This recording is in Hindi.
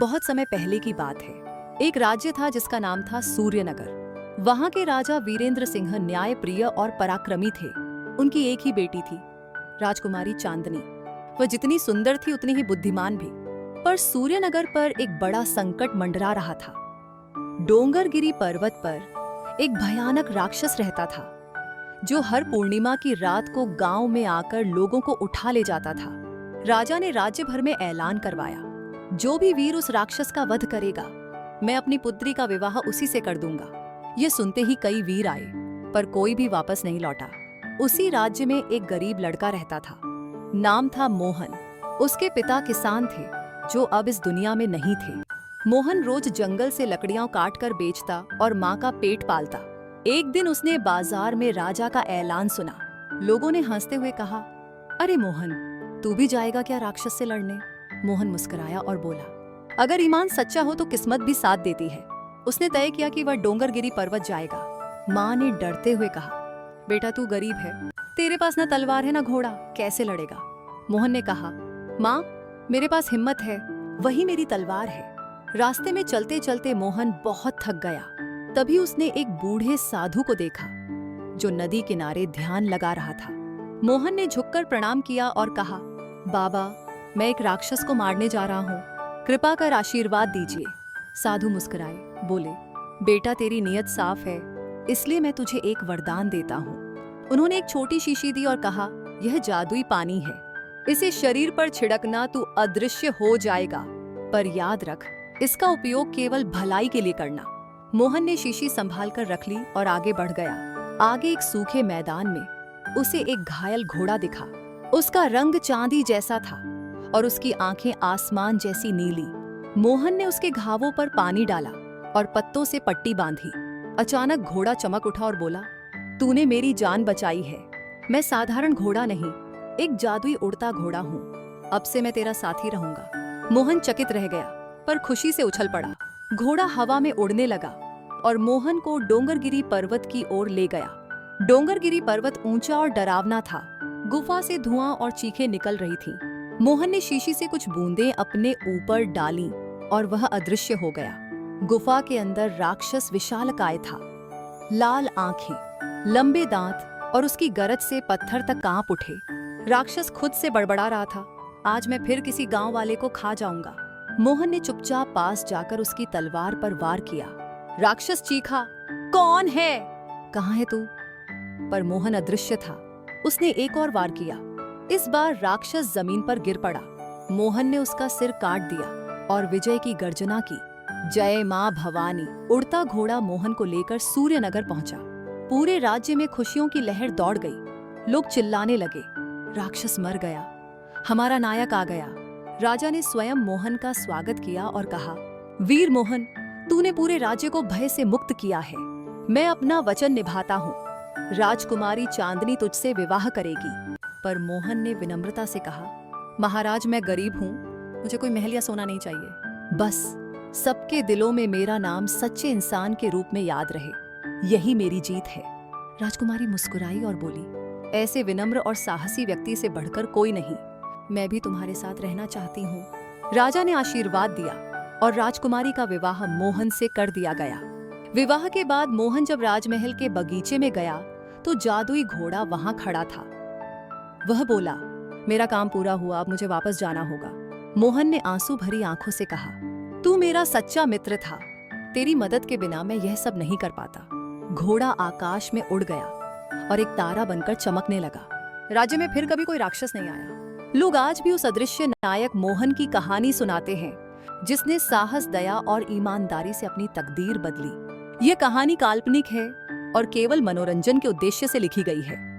बहुत समय पहले की बात है। एक राज्य था जिसका नाम था सूर्यनगर। वहां के राजा वीरेंद्र सिंह न्यायप्रिय और पराक्रमी थे। उनकी एक ही बेटी थी, राजकुमारी चांदनी। वह जितनी सुंदर थी उतनी ही बुद्धिमान भी। पर सूर्यनगर पर एक बड़ा संकट मंडरा रहा था। डोंगरगिरी पर्वत पर एक भयानक राक्षस रहता था, जो हर पूर्णिमा की रात को गांव में आकर लोगों को उठा ले जाता था। राजा ने राज्य भर में ऐलान करवाया, जो भी वीर उस राक्षस का वध करेगा, मैं अपनी पुत्री का विवाह उसी से कर दूंगा। ये सुनते ही कई वीर आए, पर कोई भी वापस नहीं लौटा। उसी राज्य में एक गरीब लड़का रहता था। नाम था मोहन। उसके पिता किसान थे, जो अब इस दुनिया में नहीं थे। मोहन रोज जंगल से लकड़ियां काट कर बेचता और माँ का पेट पालता। एक दिन उसने बाजार में राजा का ऐलान सुना। लोगों ने हंसते हुए कहा, अरे मोहन, तू भी जाएगा क्या राक्षस से लड़ने? मोहन मुस्कुराया और बोला, अगर ईमान सच्चा हो तो किस्मत भी साथ देती है। उसने तय किया कि वह डोंगरगिरी पर्वत जाएगा। माँ ने डरते हुए कहा, बेटा तू गरीब है, तेरे पास न तलवार है न घोड़ा, कैसे लड़ेगा? मोहन ने कहा, माँ मेरे पास हिम्मत है, वही मेरी तलवार है। रास्ते में चलते चलते मोहन बहुत थक गया। तभी उसने एक बूढ़े साधु को देखा, जो नदी किनारे ध्यान लगा रहा था। मोहन ने झुककर प्रणाम किया और कहा, बाबा मैं एक राक्षस को मारने जा रहा हूँ, कृपा कर आशीर्वाद दीजिए। साधु मुस्कुराए, बोले, बेटा तेरी नीयत साफ है, इसलिए मैं तुझे एक वरदान देता हूँ। उन्होंने एक छोटी शीशी दी और कहा, यह जादुई पानी है, इसे शरीर पर छिड़कना, तू अदृश्य हो जाएगा, पर याद रख इसका उपयोग केवल भलाई के लिए करना। मोहन ने शीशी संभाल कर रख ली और आगे बढ़ गया। आगे एक सूखे मैदान में उसे एक घायल घोड़ा दिखा। उसका रंग चांदी जैसा था और उसकी आंखें आसमान जैसी नीली। मोहन ने उसके घावों पर पानी डाला और पत्तों से पट्टी बांधी। अचानक घोड़ा चमक उठा और बोला, तूने मेरी जान बचाई है। मैं साधारण घोड़ा नहीं, एक जादुई उड़ता घोड़ा हूँ। अब से मैं तेरा साथी रहूंगा। मोहन चकित रह गया, पर खुशी से उछल पड़ा। घोड़ा हवा में उड़ने लगा और मोहन को डोंगरगिरी पर्वत की ओर ले गया। डोंगरगिरी पर्वत ऊंचा और डरावना था। गुफा से धुआं और चीखें निकल रही थीं। मोहन ने शीशी से कुछ बूंदें अपने ऊपर डालीं और वह अदृश्य हो गया। गुफा के अंदर राक्षस विशालकाय था। लाल आंखें, लंबे दांत और उसकी गरज से पत्थर तक कांप उठे। राक्षस खुद से बड़बड़ा रहा था, आज मैं फिर किसी गांव वाले को खा जाऊंगा। मोहन ने चुपचाप पास जाकर उसकी तलवार पर वार किया। राक्षस चीखा, कौन है? कहाँ है तू? पर मोहन अदृश्य था। उसने एक और वार किया। इस बार राक्षस जमीन पर गिर पड़ा। मोहन ने उसका सिर काट दिया और विजय की गर्जना की, जय मां भवानी। उड़ता घोड़ा मोहन को लेकर सूर्यनगर पहुंचा। पूरे राज्य में खुशियों की लहर दौड़ गई। लोग चिल्लाने लगे, राक्षस मर गया, हमारा नायक आ गया। राजा ने स्वयं मोहन का स्वागत किया और कहा, वीर मोहन, तूने पूरे राज्य को भय से मुक्त किया है। मैं अपना वचन निभाता हूँ, राजकुमारी चांदनी तुझसे विवाह करेगी। पर मोहन ने विनम्रता से कहा, महाराज मैं गरीब हूँ, मुझे कोई महल या सोना नहीं चाहिए। बस सबके दिलों में मेरा नाम सच्चे इंसान के रूप में याद रहे, यही मेरी जीत है। राजकुमारी मुस्कुराई और बोली, ऐसे विनम्र और साहसी व्यक्ति से बढ़कर कोई नहीं, मैं भी तुम्हारे साथ रहना चाहती हूँ। राजा ने आशीर्वाद दिया और राजकुमारी का विवाह मोहन से कर दिया गया। विवाह के बाद मोहन जब राजमहल के बगीचे में गया तो जादुई घोड़ा वहां खड़ा था। वह बोला, मेरा काम पूरा हुआ, अब मुझे वापस जाना होगा। मोहन ने आंसू भरी आंखों से कहा, तू मेरा सच्चा मित्र था, तेरी मदद के बिना मैं यह सब नहीं कर पाता। घोड़ा आकाश में उड़ गया और एक तारा बनकर चमकने लगा। राज्य में फिर कभी कोई राक्षस नहीं आया। लोग आज भी उस अदृश्य नायक मोहन की कहानी सुनाते हैं, जिसने साहस, दया और ईमानदारी से अपनी तकदीर बदली। ये कहानी काल्पनिक है और केवल मनोरंजन के उद्देश्य से लिखी गई है।